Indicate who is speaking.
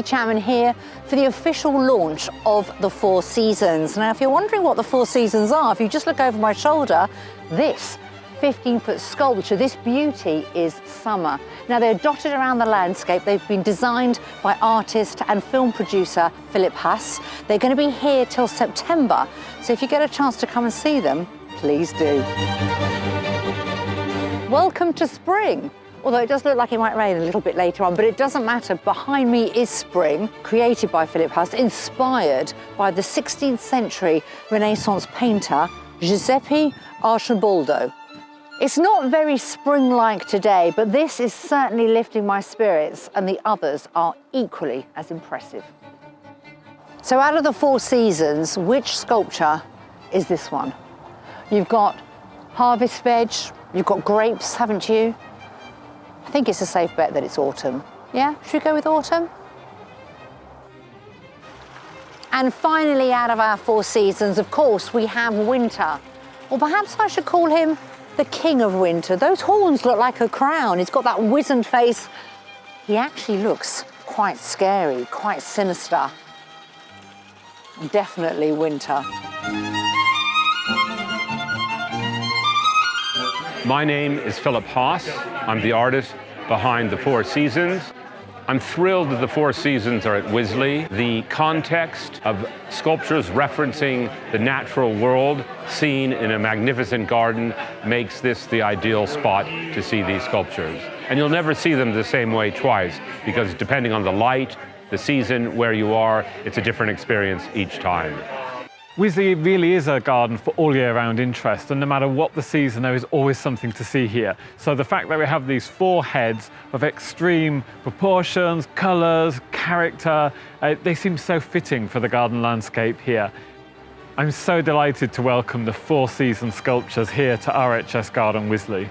Speaker 1: Chapman here for the official launch of the Four Seasons. Now, if you're wondering what the Four Seasons are, if you just look over my shoulder, this 15-foot sculpture, this beauty is summer. Now, they're dotted around the landscape. They've been designed by artist and film producer Philip Haas. They're going to be here till September, so if you get a chance to come and see them, please do. Welcome to spring. Although it does look like it might rain a little bit later on, but it doesn't matter. Behind me is spring, created by Philip Haas, inspired by the 16th century Renaissance painter Giuseppe Arcimboldo. It's not very spring-like today, but this is certainly lifting my spirits, and the others are equally as impressive. So out of the Four Seasons, which sculpture is this one? You've got harvest veg, you've got grapes, haven't you? I think it's a safe bet that it's autumn. Yeah, should we go with autumn? And finally, out of our Four Seasons, of course, we have winter. Or perhaps I should call him the king of winter. Those horns look like a crown. He's got that wizened face. He actually looks quite scary, quite sinister. Definitely winter.
Speaker 2: My name is Philip Haas. I'm the artist behind the Four Seasons. I'm thrilled that the Four Seasons are at Wisley. The context of sculptures referencing the natural world seen in a magnificent garden makes this the ideal spot to see these sculptures. And you'll never see them the same way twice, because depending on the light, the season, where you are, it's a different experience each time.
Speaker 3: Wisley really is a garden for all year round interest, and no matter what the season, there is always something to see here. So the fact that we have these four heads of extreme proportions, colours, character, they seem so fitting for the garden landscape here. I'm so delighted to welcome the Four Season sculptures here to RHS Garden Wisley.